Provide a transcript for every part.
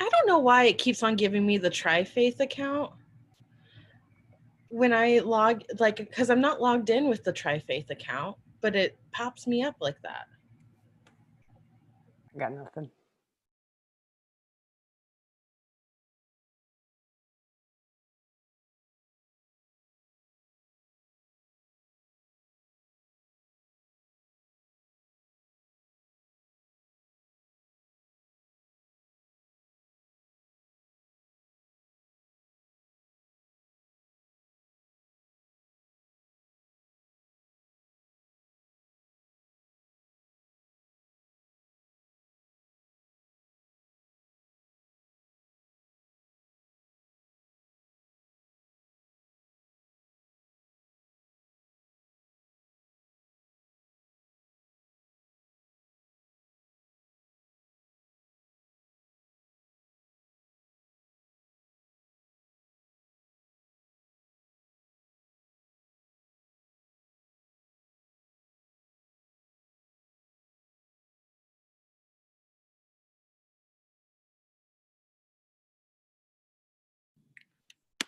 I don't know why it keeps on giving me the TriFaith account when I log, like, because I'm not logged in with the TriFaith account, but it pops me up like that. Got nothing.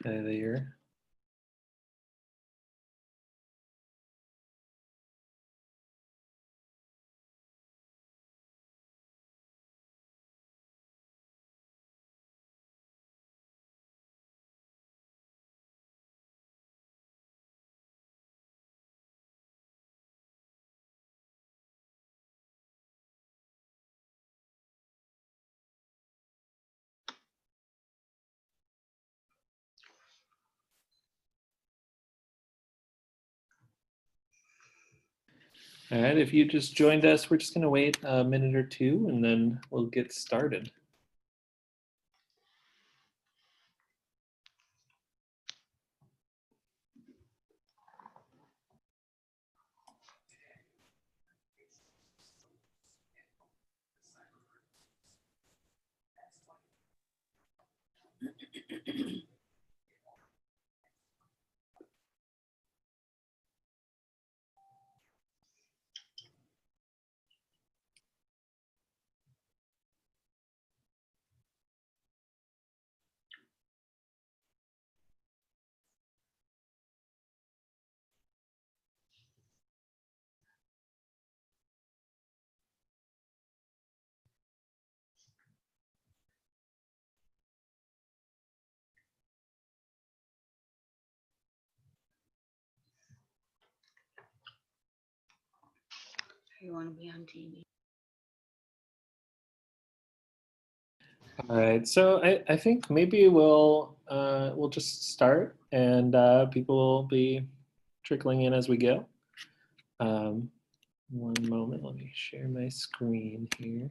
There. All right, if you just joined us, we're just going to wait a minute or two and then we'll get started. You want to be on TV. All right, so I think maybe we'll just start and people will be trickling in as we go. One moment, let me share my screen here.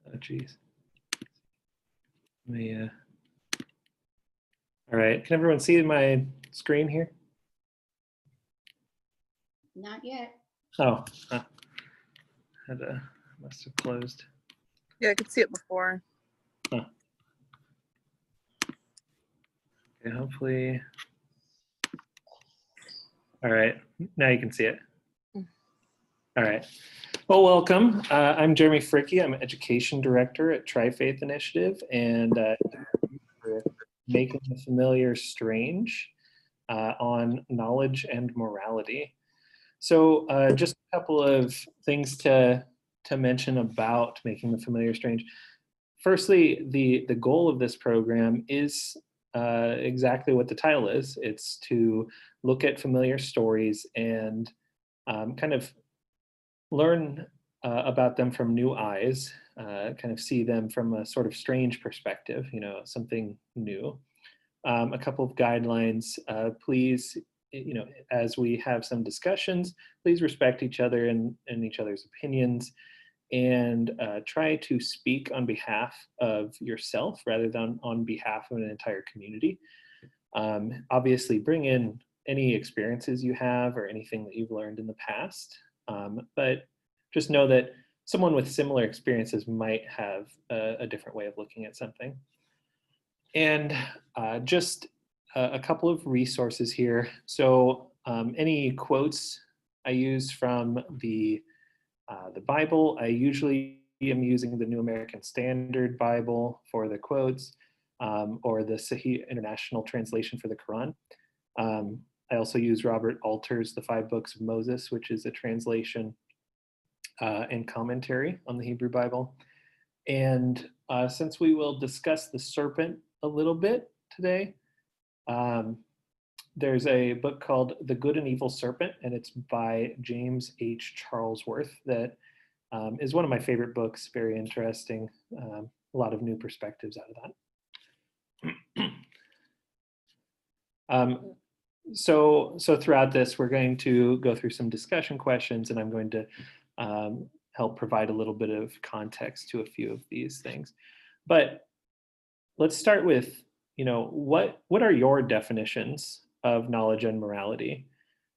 Oh, geez. Let me, all right, can everyone see my screen here? Not yet. Oh, must have closed. Yeah, I could see it before. Huh. Okay, hopefully. All right, now you can see it. All right. Well, welcome. I'm Jeremy Fricke. I'm Education Director at TriFaith Initiative, and we're making the familiar strange on knowledge and morality. So just a couple of things to mention about making the familiar strange. Firstly, the goal of this program is exactly what the title is. It's to look at familiar stories and kind of learn about them from new eyes, kind of see them from a sort of strange perspective, you know, something new. A couple of guidelines, please, you know, as we have some discussions, please respect each other and each other's opinions. and try to speak on behalf of yourself rather than on behalf of an entire community. Obviously, bring in any experiences you have or anything that you've learned in the past, but just know that someone with similar experiences might have a different way of looking at something. And just a couple of resources here. So any quotes I use from the Bible, I usually am using the New American Standard Bible for the quotes, or the Sahih International Translation for the Quran. I also use Robert Alter's The Five Books of Moses, which is a translation and commentary on the Hebrew Bible. And since we will discuss the serpent a little bit today, there's a book called The Good and Evil Serpent, and it's by James H. Charlesworth that is one of my favorite books, very interesting, a lot of new perspectives out of that. So throughout this, we're going to go through some discussion questions, and I'm going to help provide a little bit of context to a few of these things. But let's start with, what are your definitions of knowledge and morality?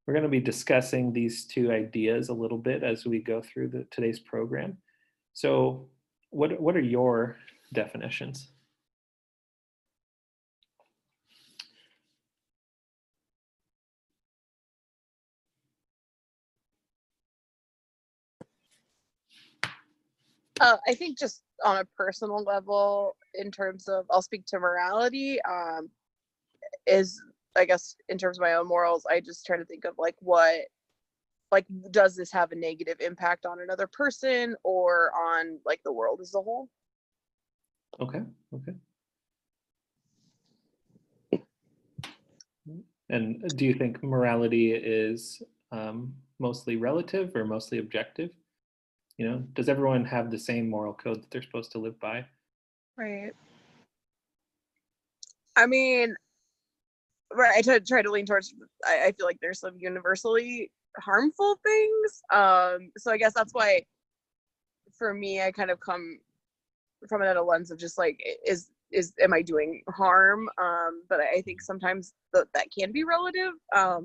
We're going to be discussing these two ideas a little bit as we go through today's program. So what are your definitions? I think just on a personal level, in terms of, I'll speak to morality, is, I guess, in terms of my own morals, I just try to think of does this have a negative impact on another person or on the world as a whole? Okay. And do you think morality is mostly relative or mostly objective? Does everyone have the same moral code that they're supposed to live by? Right. I mean, right, I try to lean towards, I feel like there's some universally harmful things. So I guess that's why, for me, I kind of come from it at a lens of just am I doing harm? But I think sometimes that can be relative. I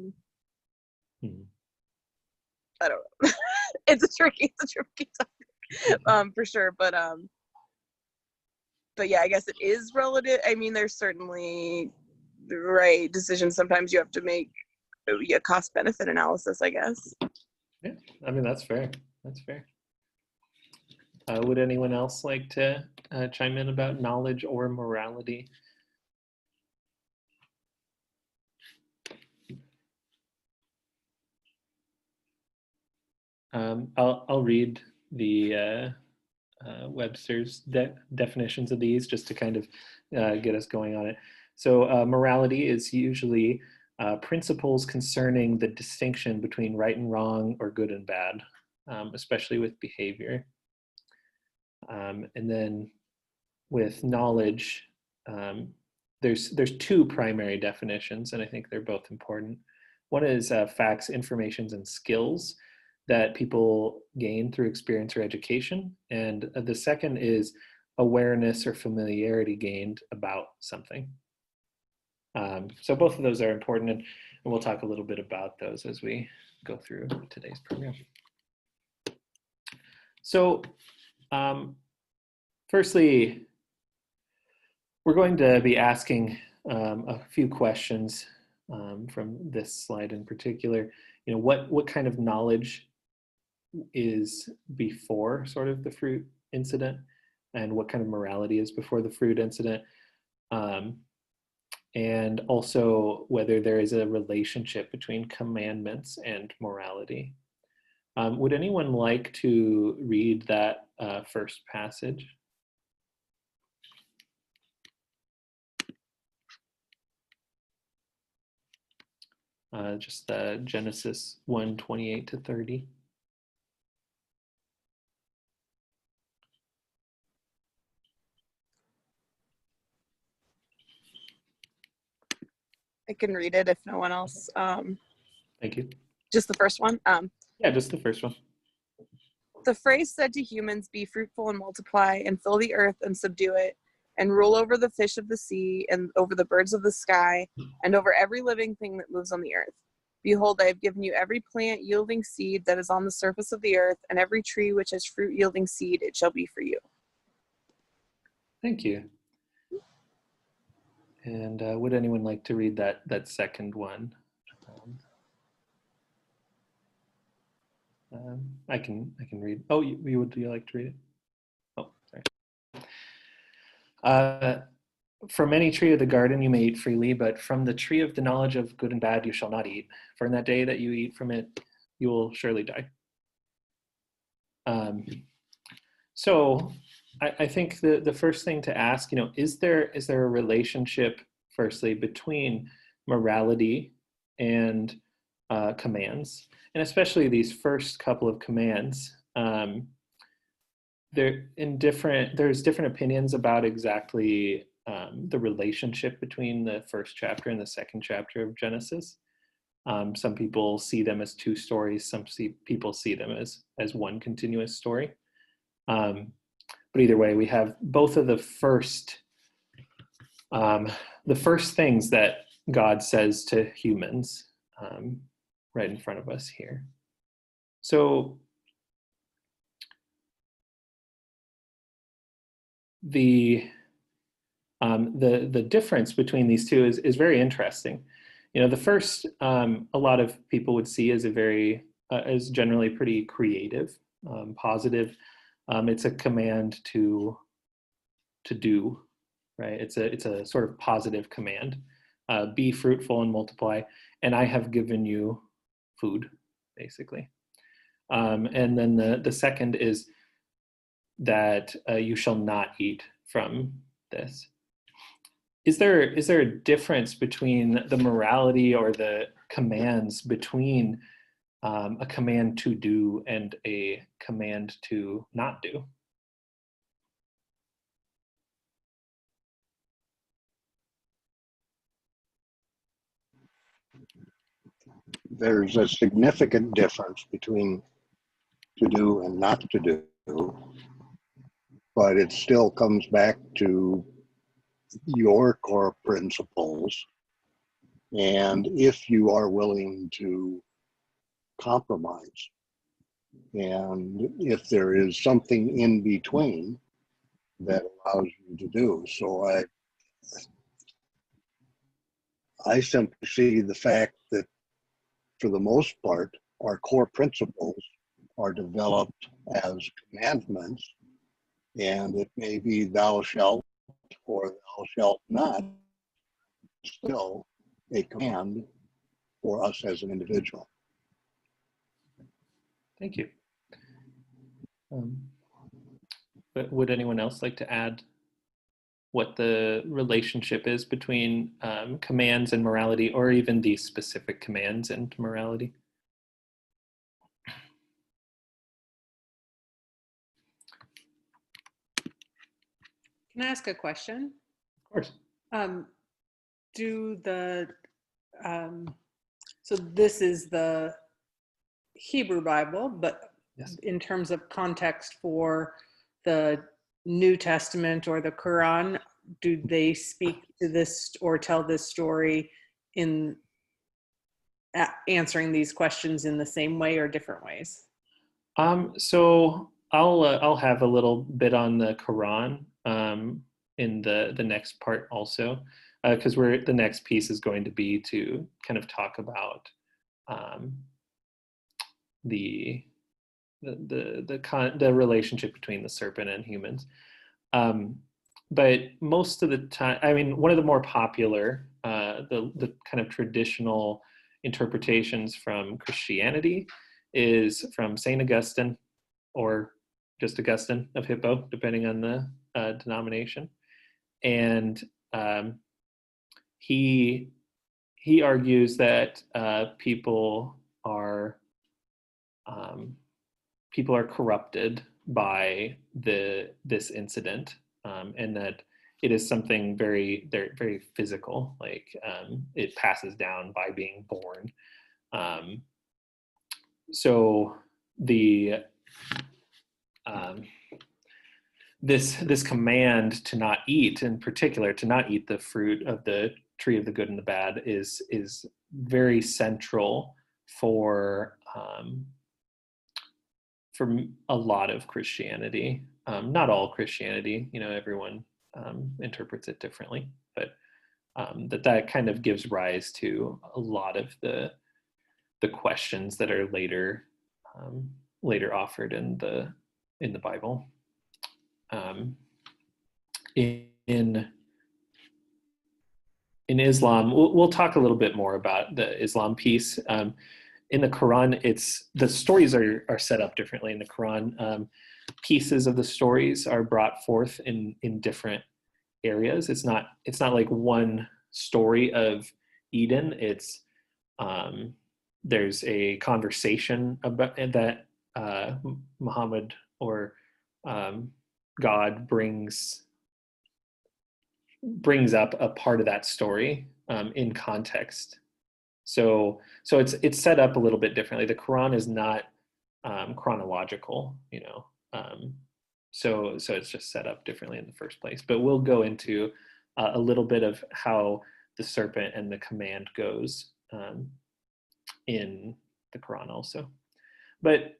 don't know. It's a tricky topic, for sure. But yeah, I guess it is relative. I mean, there's certainly decisions sometimes you have to make, a cost benefit analysis, I guess. Yeah, I mean, that's fair. Would anyone else like to chime in about knowledge or morality? I'll read the Webster's definitions of these just to kind of get us going on it. So morality is usually principles concerning the distinction between right and wrong or good and bad, especially with behavior. And then with knowledge, there's two primary definitions, and I think they're both important. One is facts, informations, and skills that people gain through experience or education. And the second is awareness or familiarity gained about something. So both of those are important, and we'll talk a little bit about those as we go through today's program. So firstly, we're going to be asking a few questions from this slide in particular. What kind of knowledge is before sort of the fruit incident, and what kind of morality is before the fruit incident, and also whether there is a relationship between commandments and morality. Would anyone like to read that first passage? Just Genesis 1:28-30. I can read it if no one else. Thank you. Just the first one? Yeah, just the first one. The phrase said to humans, "Be fruitful and multiply, and fill the earth and subdue it, and rule over the fish of the sea, and over the birds of the sky, and over every living thing that moves on the earth. Behold, I have given you every plant yielding seed that is on the surface of the earth, and every tree which has fruit yielding seed, it shall be for you." Thank you. And would anyone like to read that second one? I can read. Oh, would you like to read it? Oh, sorry. From any tree of the garden you may eat freely, but from the tree of the knowledge of good and bad you shall not eat. For in that day that you eat from it, you will surely die. So I think the first thing to ask, is there a relationship, firstly, between morality and commands, and especially these first couple of commands? There's different opinions about exactly the relationship between the first chapter and the second chapter of Genesis. Some people see them as two stories. Some people see them as one continuous story. But either way, we have both of the first things that God says to humans right in front of us here. So the difference between these two is very interesting. The first, a lot of people would see as as generally pretty creative, positive. It's a command to do, right? It's a sort of positive command. Be fruitful and multiply, and I have given you food, basically. And then the second is that you shall not eat from this. Is there a difference between the morality or the commands between a command to do and a command to not do? There's a significant difference between to do and not to do, but it still comes back to your core principles. And if you are willing to compromise, and if there is something in between that allows you to do. So I simply see the fact that for the most part, our core principles are developed as commandments, and it may be thou shalt or thou shalt not, still a command for us as an individual. Thank you. But would anyone else like to add what the relationship is between commands and morality, or even these specific commands and morality? Can I ask a question? Of course. So this is the Hebrew Bible, but Yes. in terms of context for the New Testament or the Quran, do they speak to this or tell this story in answering these questions in the same way or different ways? So I'll have a little bit on the Quran in the next part also, because the next piece is going to be to kind of talk about the relationship between the serpent and humans. But most of the time, I mean, one of the more popular, the kind of traditional interpretations from Christianity is from St. Augustine, or just Augustine of Hippo, depending on the denomination. And he argues that people are corrupted by this incident, and that it is something very, very physical, like it passes down by being born. So this command to not eat, in particular, to not eat the fruit of the tree of the good and the bad, is very central for a lot of Christianity. Not all Christianity, everyone interprets it differently, but that kind of gives rise to a lot of the questions that are later offered in the Bible. In Islam, we'll talk a little bit more about the Islam piece. In the Quran, the stories are set up differently. In the Quran, pieces of the stories are brought forth in different areas. It's not like one story of Eden. It's there's a conversation about that Muhammad or God brings up a part of that story in context. So it's set up a little bit differently. The Quran is not chronological, so it's just set up differently in the first place. But we'll go into a little bit of how the serpent and the command goes in the Quran also. But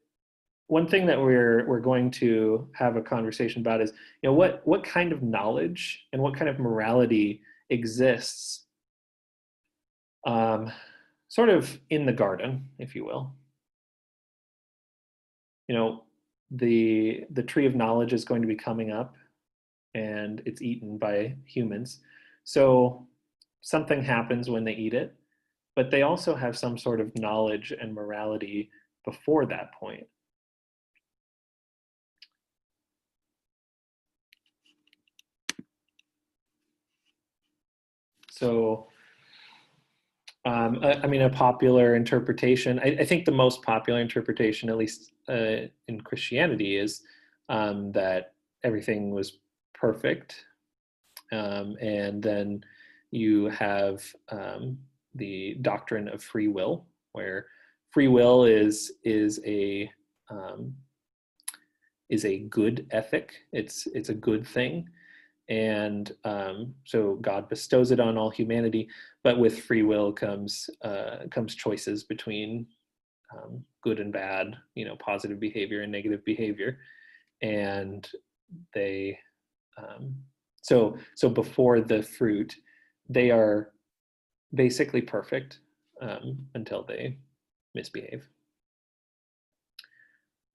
one thing that we're going to have a conversation about is, what kind of knowledge and what kind of morality exists sort of in the garden, if you will. The tree of knowledge is going to be coming up and it's eaten by humans. So something happens when they eat it, but they also have some sort of knowledge and morality before that point. So, a popular interpretation, I think the most popular interpretation, at least in Christianity, is that everything was perfect. And then you have the doctrine of free will, where free will is a good ethic. It's a good thing. And so God bestows it on all humanity, but with free will comes choices between good and bad, positive behavior and negative behavior, and they so before the fruit, they are basically perfect until they misbehave.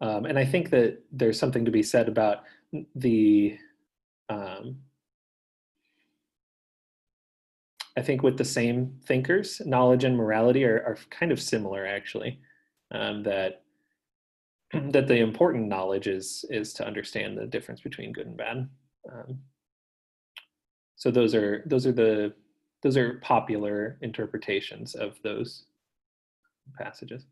And I think that there's something to be said about I think with the same thinkers, knowledge and morality are kind of similar, actually. That the important knowledge is to understand the difference between good and bad. So those are popular interpretations of those passages.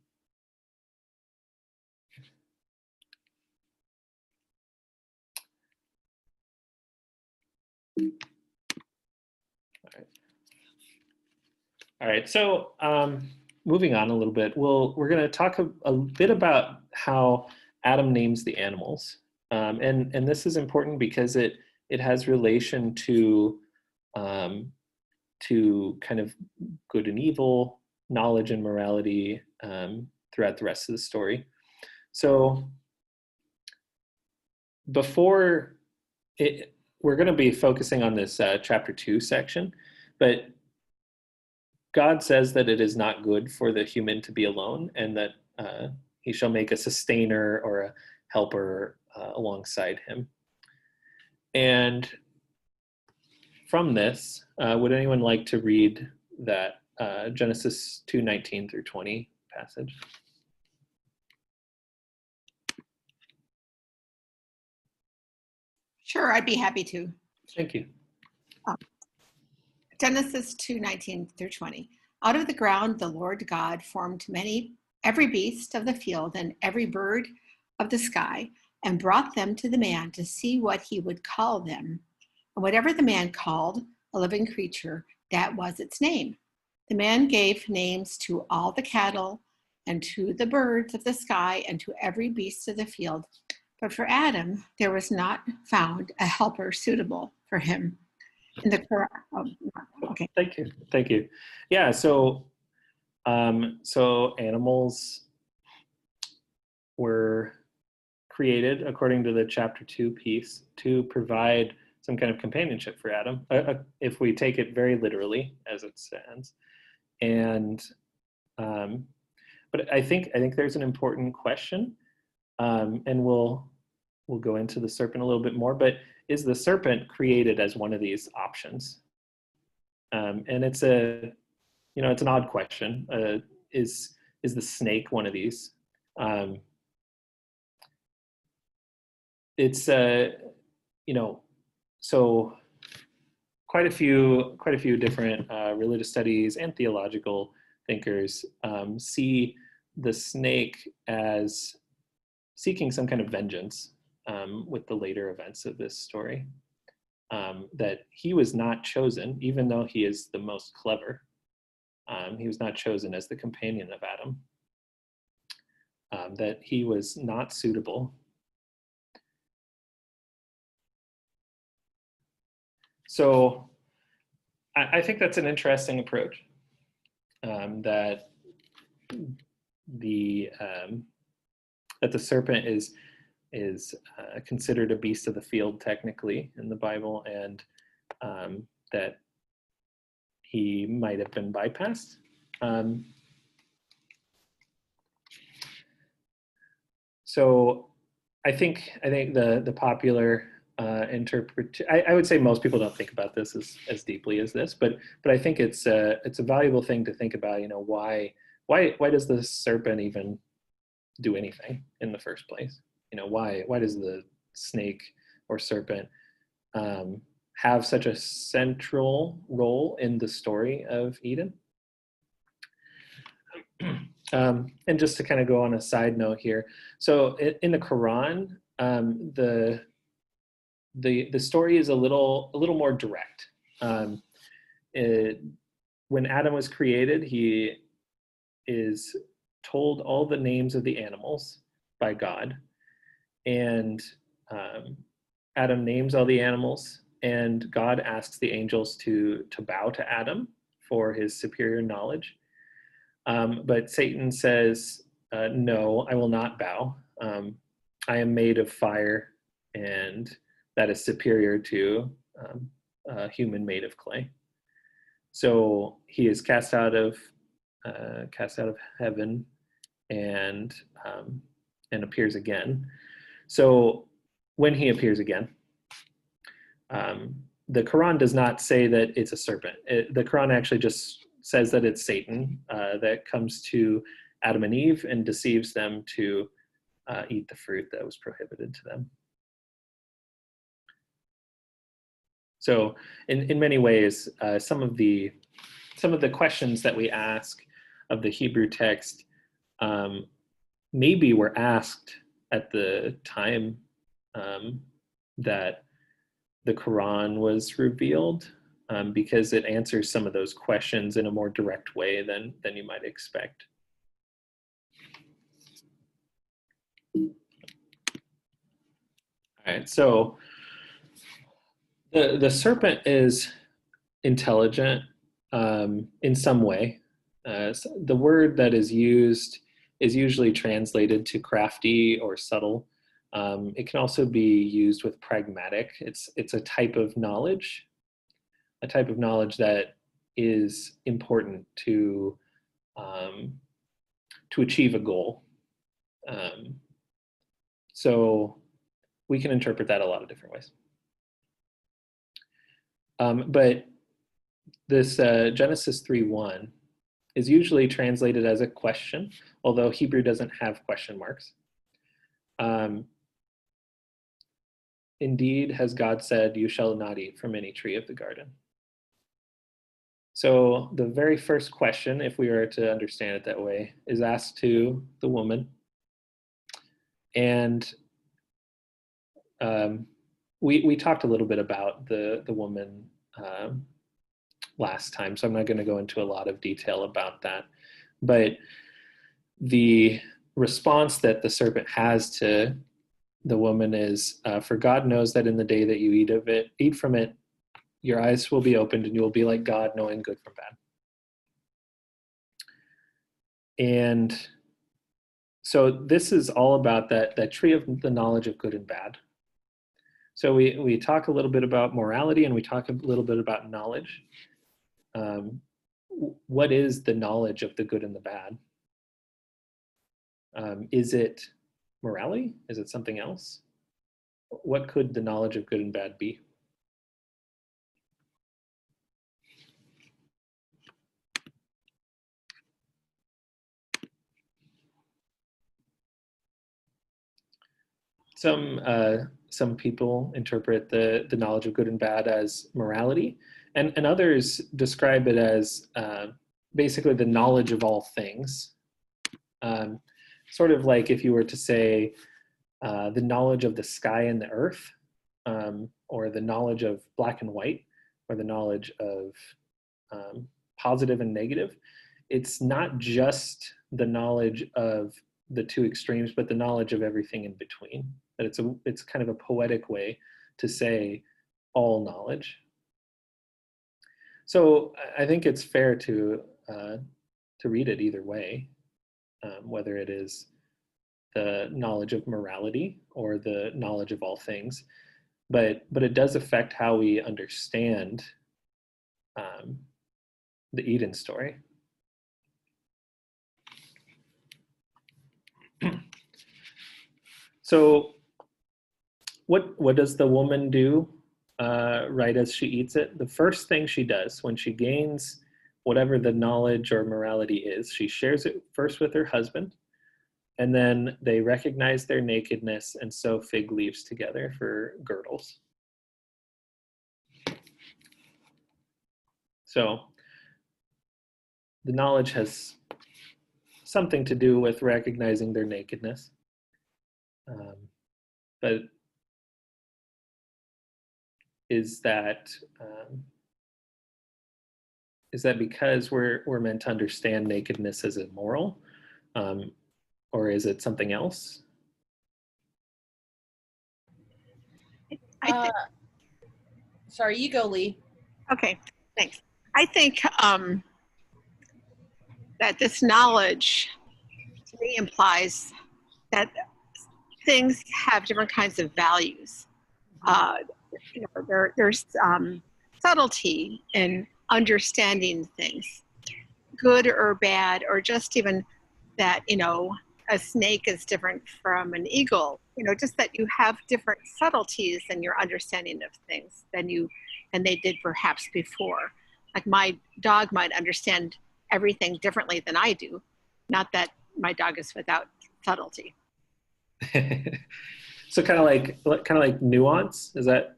All right. So moving on a little bit, we're going to talk a bit about how Adam names the animals, and this is important because it has relation to kind of good and evil, knowledge and morality throughout the rest of the story. So we're going to be focusing on this chapter 2 section, but God says that it is not good for the human to be alone, and that he shall make a sustainer or a helper alongside him. And from this, would anyone like to read that Genesis 2:19 through 20 passage? Sure, I'd be happy to. Thank you. Genesis 2:19 through 20. Out of the ground the Lord God formed every beast of the field and every bird of the sky, and brought them to the man to see what he would call them. And whatever the man called a living creature, that was its name. The man gave names to all the cattle and to the birds of the sky and to every beast of the field. But for Adam, there was not found a helper suitable for him. In the Quran, okay. Thank you. Yeah, so animals were created according to the chapter 2 piece to provide some kind of companionship for Adam, if we take it very literally as it stands. And but I think there's an important question, and we'll go into the serpent a little bit more. But is the serpent created as one of these options? And it's an odd question. Is the snake one of these? It's so quite a few different religious studies and theological thinkers see the snake as seeking some kind of vengeance with the later events of this story. That he was not chosen, even though he is the most clever. He was not chosen as the companion of Adam. That he was not suitable. So I think that's an interesting approach, that the serpent is considered a beast of the field technically in the Bible, and that he might have been bypassed. So I think the popular I would say most people don't think about this as deeply as this, but I think it's a valuable thing to think about. Why does the serpent even do anything in the first place? Why does the snake or serpent have such a central role in the story of Eden? And just to kind of go on a side note here, so in the Quran, the story is a little more direct. When Adam was created, he is told all the names of the animals by God, and Adam names all the animals, and God asks the angels to bow to Adam for his superior knowledge. But Satan says, no, I will not bow. I am made of fire, and that is superior to a human made of clay. So he is cast out of heaven and appears again. So when he appears again, the Quran does not say that it's a serpent. The Quran actually just says that it's Satan that comes to Adam and Eve and deceives them to eat the fruit that was prohibited to them. So in many ways, some of the questions that we ask of the Hebrew text maybe were asked at the time that the Quran was revealed, because it answers some of those questions in a more direct way than you might expect. All right, so the serpent is intelligent in some way. The word that is used is usually translated to crafty or subtle. It can also be used with pragmatic. It's a type of knowledge that is important to achieve a goal. So we can interpret that a lot of different ways. But this Genesis 3:1 is usually translated as a question, although Hebrew doesn't have question marks. Indeed, has God said, you shall not eat from any tree of the garden. So the very first question, if we were to understand it that way, is asked to the woman. And we talked a little bit about the woman last time, so I'm not going to go into a lot of detail about that. But the response that the serpent has to the woman is, for God knows that in the day that you eat from it, your eyes will be opened and you will be like God, knowing good from bad. And so this is all about that tree of the knowledge of good and bad. So we talk a little bit about morality and we talk a little bit about knowledge. What is the knowledge of the good and the bad? Is it morality? Is it something else? What could the knowledge of good and bad be? Some people interpret the knowledge of good and bad as morality, and others describe it as basically the knowledge of all things. Sort of like if you were to say the knowledge of the sky and the earth, or the knowledge of black and white, or the knowledge of positive and negative. It's not just the knowledge of the two extremes, but the knowledge of everything in between. That it's kind of a poetic way to say all knowledge. So I think it's fair to read it either way, whether it is the knowledge of morality or the knowledge of all things, but it does affect how we understand the Eden story. So what does the woman do right as she eats it? The first thing she does when she gains whatever the knowledge or morality is, she shares it first with her husband, and then they recognize their nakedness and sew fig leaves together for girdles. So the knowledge has something to do with recognizing their nakedness. But is that because we're meant to understand nakedness as immoral, or is it something else? Sorry, you go, Lee. Okay, thanks. I think that this knowledge to me implies that things have different kinds of values. There's subtlety in understanding things, good or bad, or just even that, a snake is different from an eagle. Just that you have different subtleties in your understanding of things than they did perhaps before. Like my dog might understand everything differently than I do. Not that my dog is without subtlety. So kind of like nuance. Is that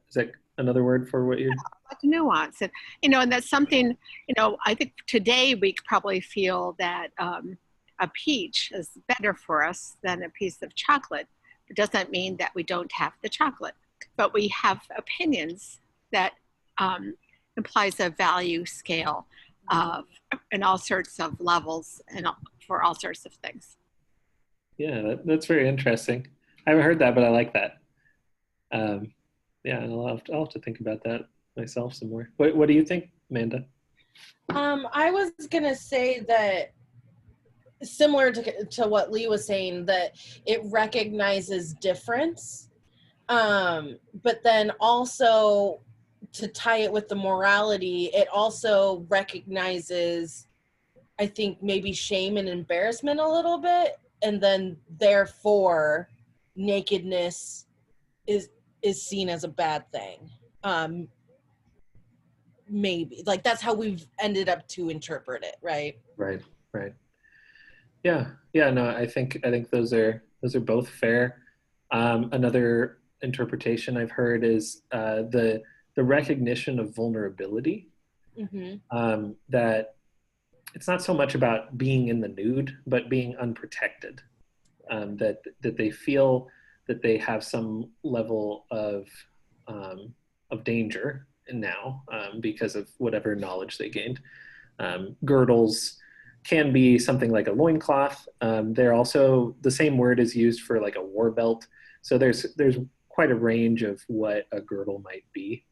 another word for what you're? Like nuance, and that's something. I think today we probably feel that a peach is better for us than a piece of chocolate. It doesn't mean that we don't have the chocolate, but we have opinions that implies a value scale in all sorts of levels and for all sorts of things. Yeah, that's very interesting. I haven't heard that, but I like that. Yeah, I'll have to think about that myself some more. What do you think, Amanda? I was gonna say that similar to what Lee was saying, that it recognizes difference, but then also to tie it with the morality, it also recognizes, I think, maybe shame and embarrassment a little bit, and then therefore nakedness is seen as a bad thing. Maybe like that's how we've ended up to interpret it, right? Right. Yeah. No, I think those are both fair. Another interpretation I've heard is the recognition of vulnerability. Mm-hmm. That it's not so much about being in the nude, but being unprotected. That they feel that they have some level of danger now because of whatever knowledge they gained. Girdles can be something like a loincloth. They're also, the same word is used for like a war belt, So there's quite a range of what a girdle might be.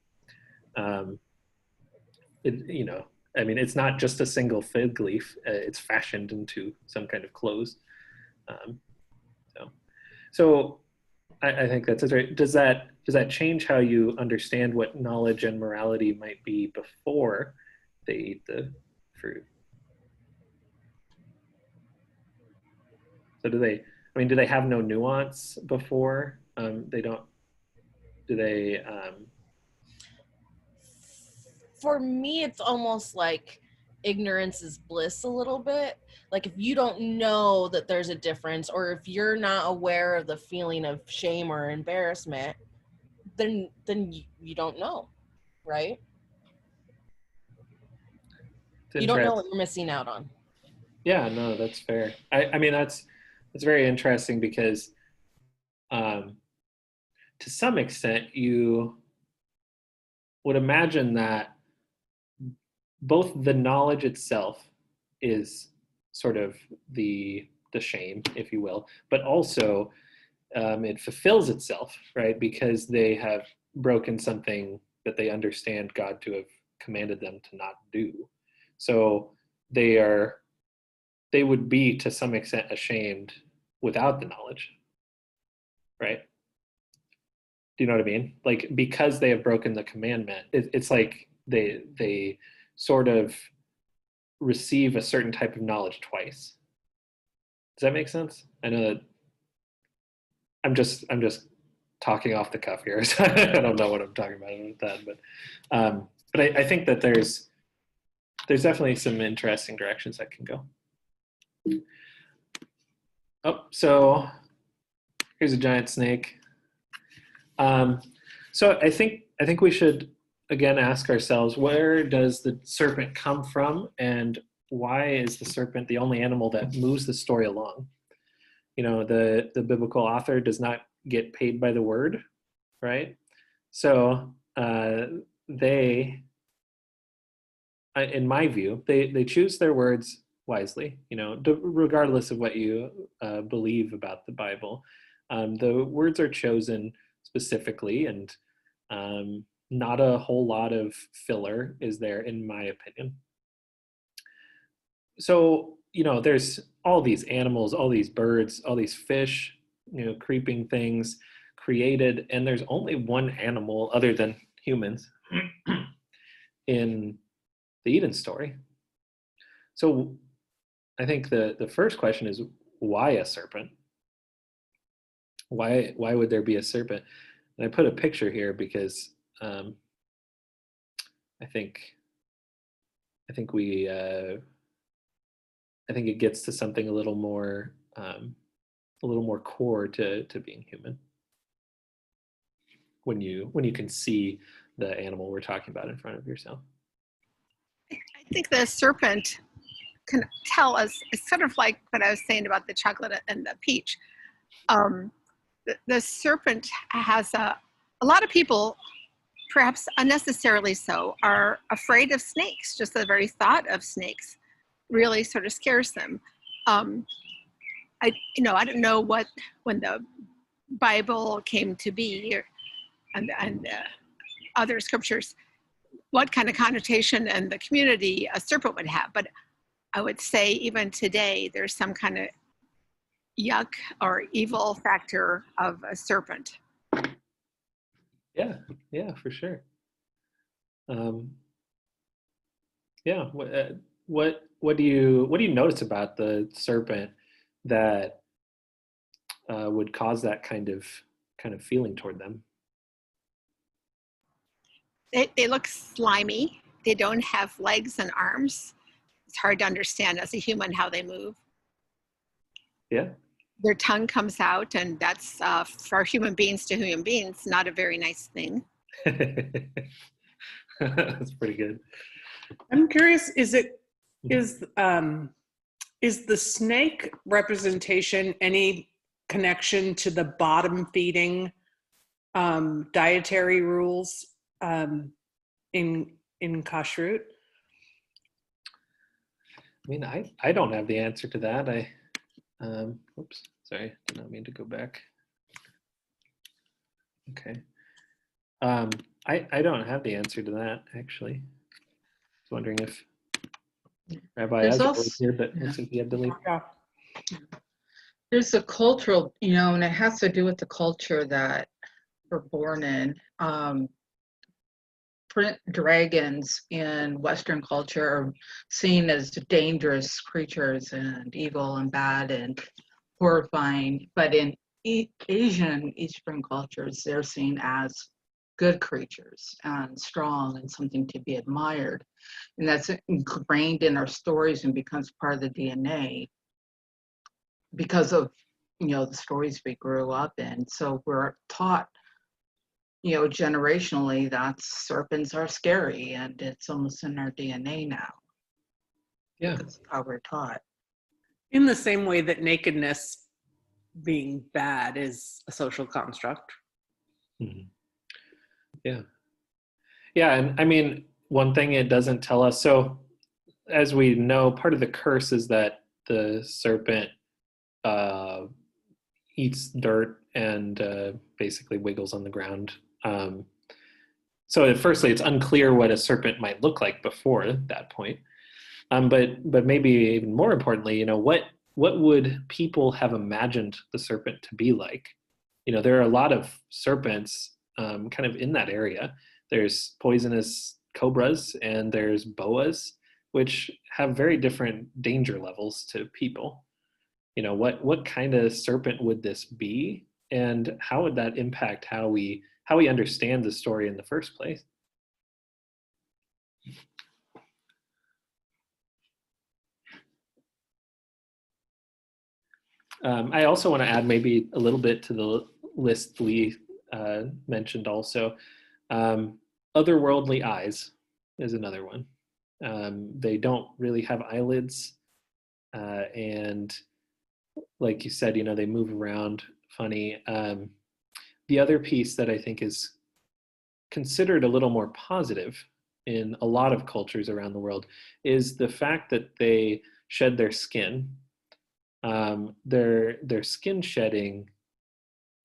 I mean, it's not just a single fig leaf. It's fashioned into some kind of clothes. Um, so I think that's right. Does that change how you understand what knowledge and morality might be before they eat the fruit? So do they? I mean, do they have no nuance before? They don't. Do they? For me, it's almost like ignorance is bliss a little bit. Like if you don't know that there's a difference, or if you're not aware of the feeling of shame or embarrassment, then you don't know, right? You don't know what you're missing out on. Yeah, no, that's fair. I mean, that's very interesting because, to some extent, you would imagine that both the knowledge itself is sort of the shame, if you will, but also it fulfills itself, right? Because they have broken something that they understand God to have commanded them to not do. So they would be to some extent ashamed without the knowledge, right? Do you know what I mean? Like, because they have broken the commandment, it's like they sort of receive a certain type of knowledge twice. Does that make sense? I know that I'm just talking off the cuff here, so I don't know what I'm talking about with that, but I think that there's definitely some interesting directions that can go. Oh, so here's a giant snake. So I think we should again ask ourselves, where does the serpent come from, and why is the serpent the only animal that moves the story along? You know, the biblical author does not get paid by the word, right? So they, in my view, they choose their words wisely. You know, regardless of what you believe about the Bible, the words are chosen specifically, and not a whole lot of filler is there, in my opinion. So, you know, there's all these animals, all these birds, all these fish, you know, creeping things created, and there's only one animal other than humans in the Eden story. So I think the first question is, why a serpent? Why would there be a serpent? And I put a picture here because I think it gets to something a little more core to being human. When you can see the animal we're talking about in front of yourself. I think the serpent can tell us, it's sort of like what I was saying about the chocolate and the peach. The serpent has a lot of people, perhaps unnecessarily so, are afraid of snakes. Just the very thought of snakes really sort of scares them. I don't know when the Bible came to be, and other scriptures, what kind of connotation in the community a serpent would have. But I would say even today, there's some kind of yuck or evil factor of a serpent. Yeah, for sure. Yeah, what do you notice about the serpent that would cause that kind of feeling toward them? They look slimy. They don't have legs and arms. It's hard to understand as a human how they move. Yeah. Their tongue comes out, and that's for human beings to human beings not a very nice thing. That's pretty good. I'm curious, is the snake representation any connection to the bottom feeding dietary rules in kashrut? I mean, I don't have the answer to that. Oops, sorry, did not mean to go back. Okay. I don't have the answer to that, actually. I was wondering if Rabbi There's Ezra was also, here, but yeah. looks like he had to leave. Yeah. There's a cultural, and it has to do with the culture that we're born in. Dragons in Western culture are seen as dangerous creatures and evil and bad and horrifying. But in Asian Eastern cultures, they're seen as good creatures and strong and something to be admired. And that's ingrained in our stories and becomes part of the DNA because of the stories we grew up in. So we're taught generationally that serpents are scary, and it's almost in our DNA now. Yeah. That's how we're taught. In the same way that nakedness being bad is a social construct. Mhm. Yeah. Yeah, and I mean, one thing it doesn't tell us, so as we know, part of the curse is that the serpent eats dirt and basically wiggles on the ground. So firstly, it's unclear what a serpent might look like before that point. But maybe even more importantly, what would people have imagined the serpent to be like? There are a lot of serpents kind of in that area. There's poisonous cobras and there's boas, which have very different danger levels to people. What kind of serpent would this be, and how would that impact how we understand the story in the first place? I also want to add maybe a little bit to the list Lee mentioned also. Otherworldly eyes is another one. They don't really have eyelids, and like you said, they move around funny. The other piece that I think is considered a little more positive in a lot of cultures around the world is the fact that they shed their skin. Their skin shedding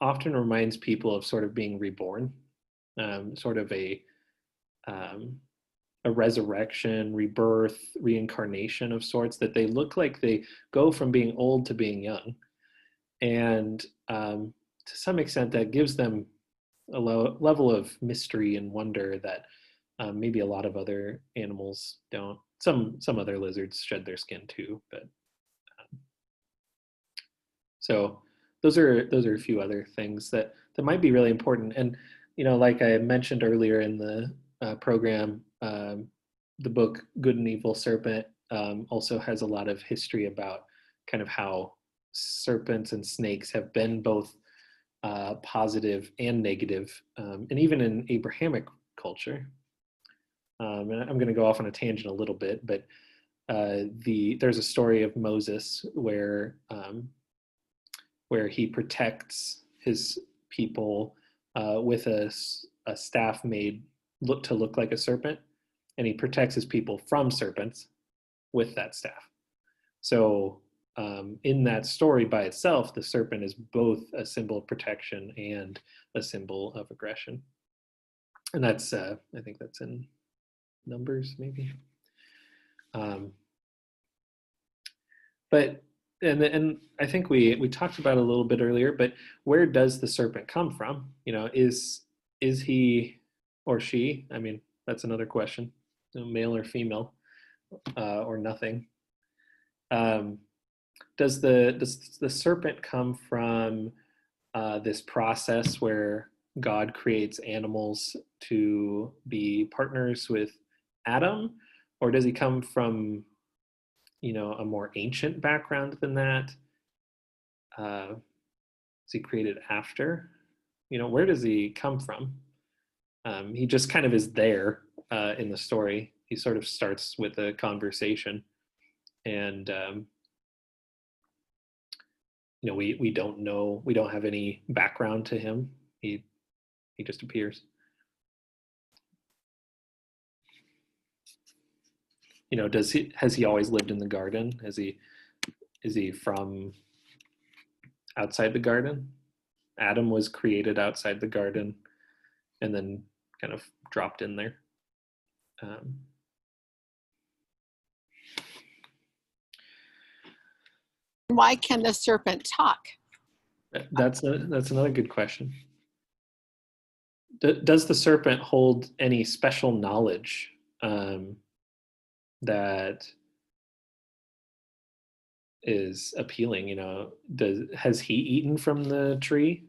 often reminds people of sort of being reborn, sort of a resurrection, rebirth, reincarnation of sorts, that they look like they go from being old to being young. And to some extent, that gives them a level of mystery and wonder that maybe a lot of other animals don't. Some other lizards shed their skin too, but so those are a few other things that might be really important. And like I mentioned earlier in the program, the book Good and Evil Serpent also has a lot of history about kind of how serpents and snakes have been both positive and negative, and even in Abrahamic culture. And I'm going to go off on a tangent a little bit, but there's a story of Moses where he protects his people with a staff made to look like a serpent, and he protects his people from serpents with that staff. So in that story by itself, the serpent is both a symbol of protection and a symbol of aggression. And that's, I think that's in Numbers, maybe. But and I think we talked about it a little bit earlier, but where does the serpent come from? Is he or she? I mean, that's another question. Male or female, or nothing. Does the serpent come from this process where God creates animals to be partners with Adam, or does he come from a more ancient background than that? Is he created after? Where does he come from? He just kind of is there in the story. He sort of starts with a conversation, and we don't know. We don't have any background to him. He just appears. Has he always lived in the garden? Is he from outside the garden? Adam was created outside the garden and then kind of dropped in there. Why can the serpent talk? That's another good question. Does the serpent hold any special knowledge that is appealing? You know, has he eaten from the tree?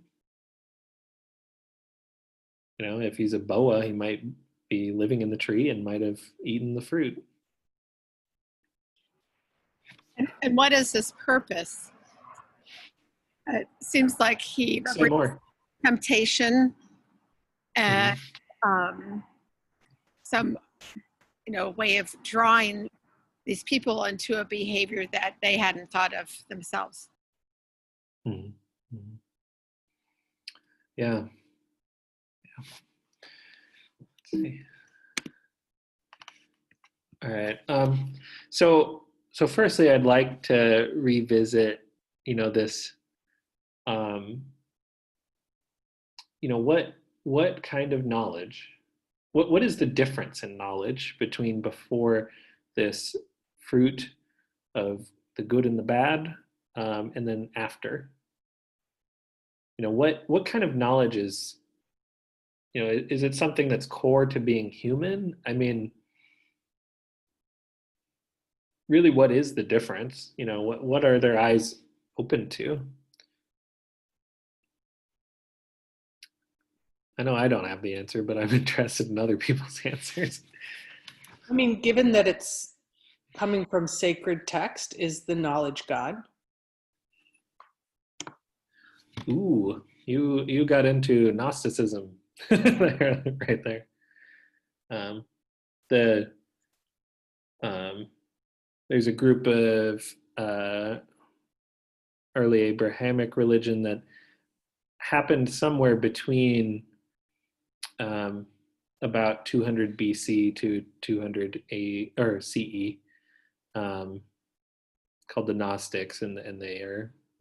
You know, if he's a boa, he might be living in the tree and might have eaten the fruit. And what is his purpose? It seems like he Say more. temptation and some, way of drawing these people into a behavior that they hadn't thought of themselves. Mm-hmm. Yeah. Let's see. All right. So firstly, I'd like to revisit, this, what kind of knowledge, what is the difference in knowledge between before this fruit of the good and the bad, and then after? What kind of knowledge is, is it something that's core to being human? I mean, really, what is the difference? What are their eyes open to? I know I don't have the answer, but I'm interested in other people's answers. I mean, given that it's coming from sacred text, is the knowledge God? Ooh, you got into Gnosticism right there. There's a group of early Abrahamic religion that happened somewhere between about 200 BC to 200 CE, called the Gnostics, and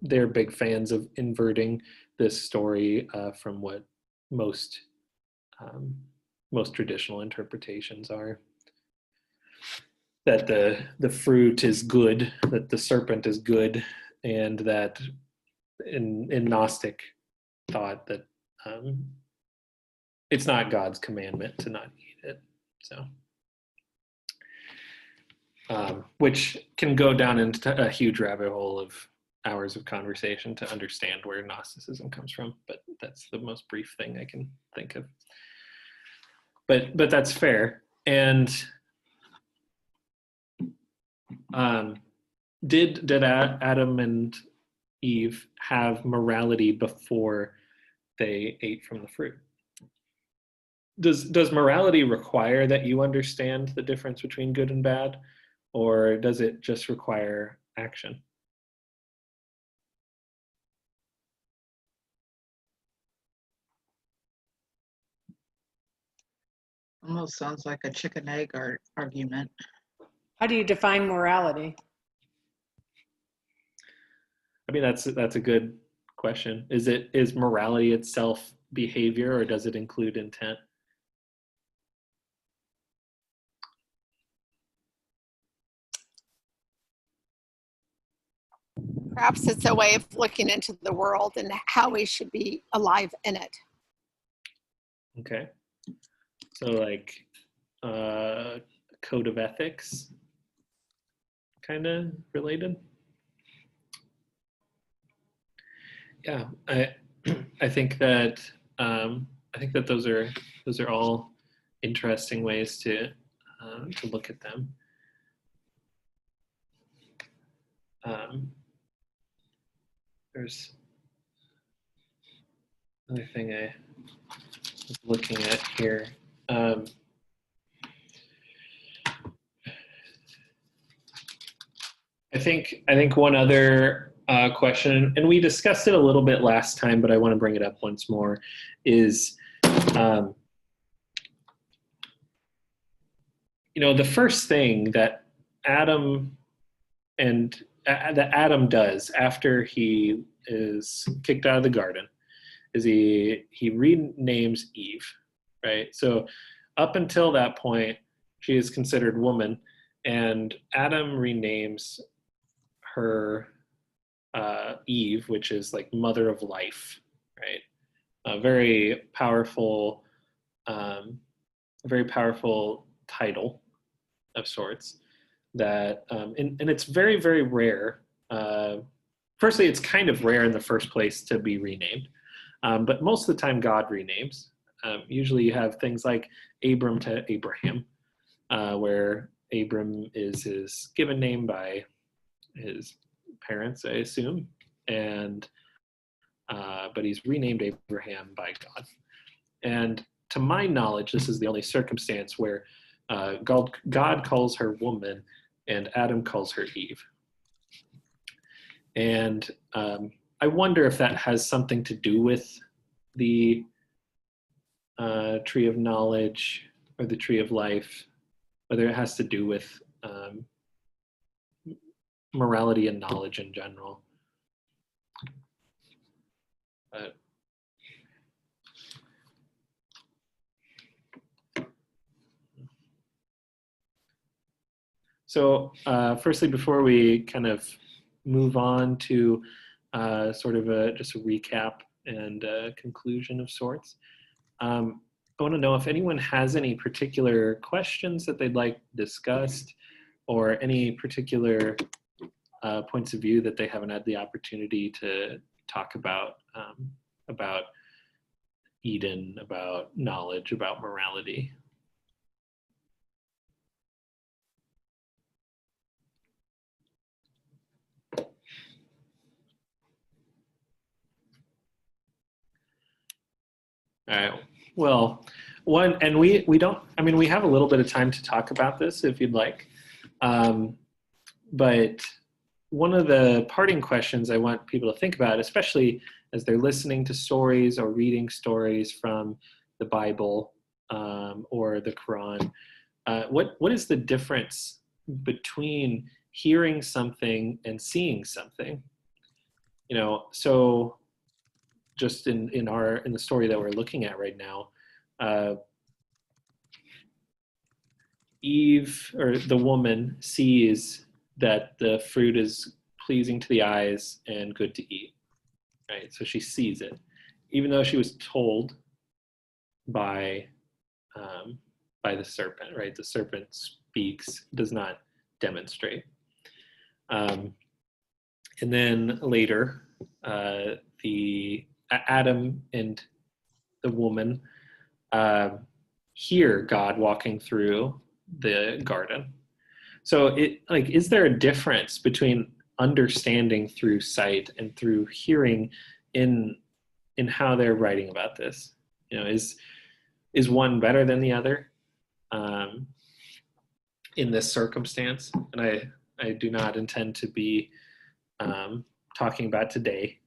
they're big fans of inverting this story from what most traditional interpretations are. That the fruit is good, that the serpent is good, and that in Gnostic thought that it's not God's commandment to not eat it. So, which can go down into a huge rabbit hole of hours of conversation to understand where Gnosticism comes from, but that's the most brief thing I can think of. But that's fair. And did Adam and Eve have morality before they ate from the fruit? Does morality require that you understand the difference between good and bad, or does it just require action? Almost sounds like a chicken egg argument. How do you define morality? I mean, that's a good question. Is morality itself behavior, or does it include intent? Perhaps it's a way of looking into the world and how we should be alive in it. Okay. So like code of ethics, kind of related. Yeah, I think that those are all interesting ways to look at them. There's another thing I was looking at here. I think one other question, and we discussed it a little bit last time, but I want to bring it up once more, is the first thing that Adam does after he is kicked out of the garden is he renames Eve, right? So up until that point, she is considered woman, and Adam renames her Eve, which is like mother of life, right? A very powerful title of sorts that, and it's very, very rare. Firstly, it's kind of rare in the first place to be renamed, but most of the time God renames. Usually you have things like Abram to Abraham, where Abram is his given name by his parents, I assume, and but he's renamed Abraham by God. And to my knowledge, this is the only circumstance where God calls her woman and Adam calls her Eve. And I wonder if that has something to do with the tree of knowledge or the tree of life, whether it has to do with morality and knowledge in general. But so firstly, before we kind of move on to sort of just a recap and a conclusion of sorts, I want to know if anyone has any particular questions that they'd like discussed, or any particular points of view that they haven't had the opportunity to talk about Eden, about knowledge, about morality. All right. Well, we don't, I mean, we have a little bit of time to talk about this if you'd like. But one of the parting questions I want people to think about, especially as they're listening to stories or reading stories from the Bible or the Quran, what is the difference between hearing something and seeing something? You know, so just in the story that we're looking at right now, Eve, or the woman, sees that the fruit is pleasing to the eyes and good to eat, right? So she sees it, even though she was told by the serpent, right? The serpent speaks, does not demonstrate. And then later, the Adam and the woman hear God walking through the garden. So is there a difference between understanding through sight and through hearing in how they're writing about this? You know, is one better than the other in this circumstance? And I do not intend to be talking about today,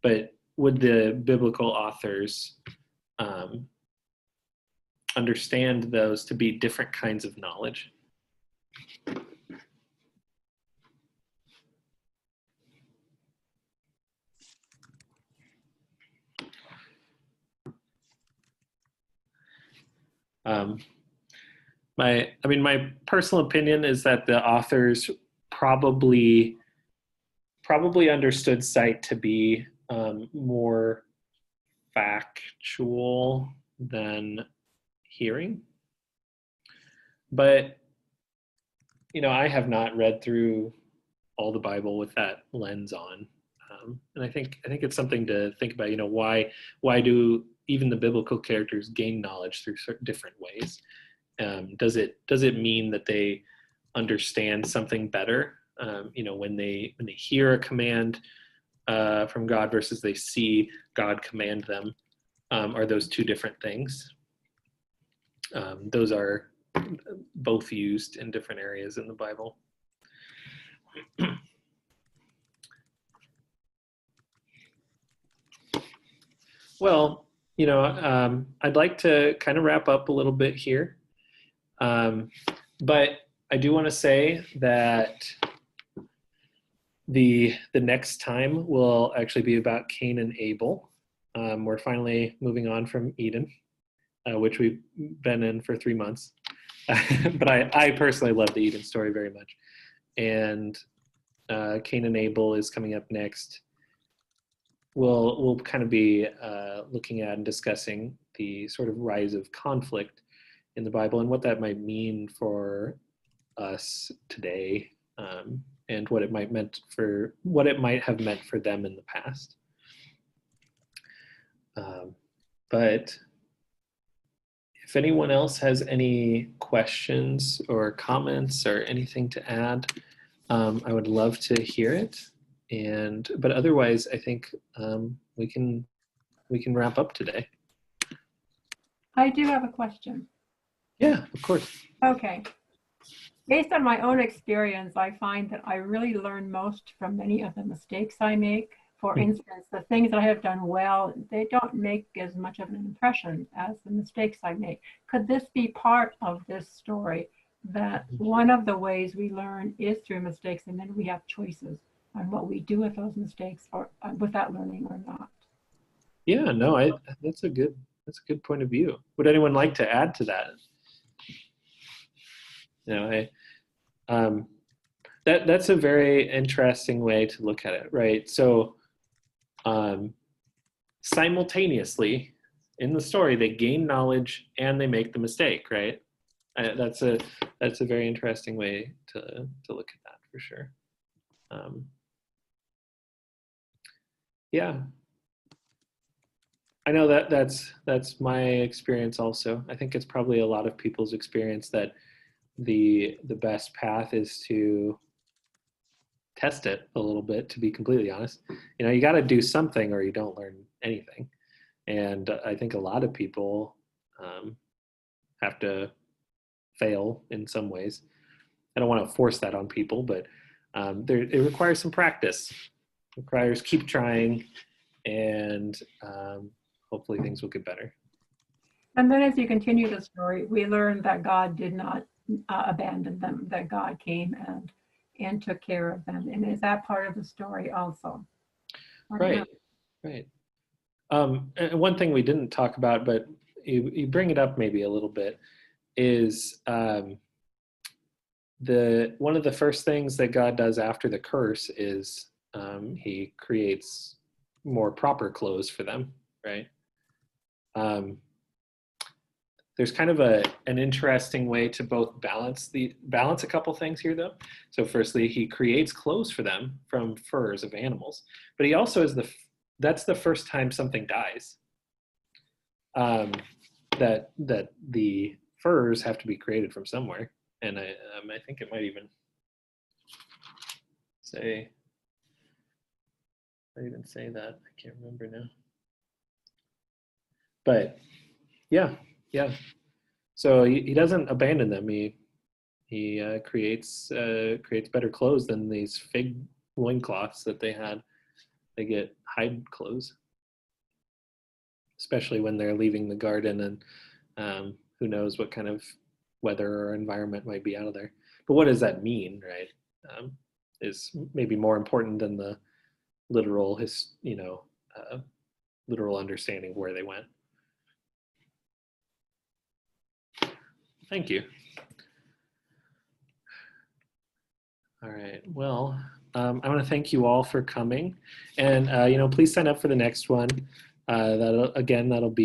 but would the biblical authors understand those to be different kinds of knowledge? My personal opinion is that the authors probably understood sight to be more factual than hearing. But, you know, I have not read through all the Bible with that lens on. And I think it's something to think about, you know, why do even the biblical characters gain knowledge through certain different ways? Does it mean that they understand something better, you know, when they hear a command from God versus they see God command them? Are those two different things? Those are both used in different areas in the Bible. Well, you know, I'd like to kind of wrap up a little bit here. But I do want to say that the next time will actually be about Cain and Abel. we're finally moving on from Eden, which we've been in for 3 months. But I personally love the Eden story very much. And Cain and Abel is coming up next. We'll kind of be looking at and discussing the sort of rise of conflict in the Bible and what that might mean for us today, and what it might have meant for them in the past. But if anyone else has any questions or comments or anything to add, I would love to hear it. But otherwise, I think we can wrap up today. I do have a question. Yeah, of course. Okay. Based on my own experience, I find that I really learn most from many of the mistakes I make. For instance, the things that I have done well, they don't make as much of an impression as the mistakes I make. Could this be part of this story, that one of the ways we learn is through mistakes, and then we have choices on what we do with those mistakes, or with that learning or not? Yeah, no, that's a good point of view. Would anyone like to add to that? That's a very interesting way to look at it, right? So simultaneously in the story, they gain knowledge and they make the mistake, right? That's a very interesting way to look at that, for sure. Yeah, I know that's my experience also. I think it's probably a lot of people's experience that the best path is to test it a little bit, to be completely honest. You got to do something or you don't learn anything. And I think a lot of people have to fail in some ways. I don't want to force that on people, but it requires some practice. It requires keep trying, and hopefully things will get better. And then as you continue the story, we learn that God did not abandon them, that God came and took care of them. And is that part of the story also? Right. And one thing we didn't talk about, but you bring it up maybe a little bit, is one of the first things that God does after the curse is he creates more proper clothes for them, right? There's kind of an interesting way to both balance a couple things here, though. So firstly, he creates clothes for them from furs of animals, but he also that's the first time something dies. That the furs have to be created from somewhere, and I think it might even say that. I can't remember now. But yeah. So he doesn't abandon them. He creates better clothes than these fig loincloths that they had. They get hide clothes, especially when they're leaving the garden, and who knows what kind of weather or environment might be out of there. But what does that mean, right? Is maybe more important than the literal literal understanding of where they went. Thank you. All right. Well, I want to thank you all for coming, and please sign up for the next one. That'll be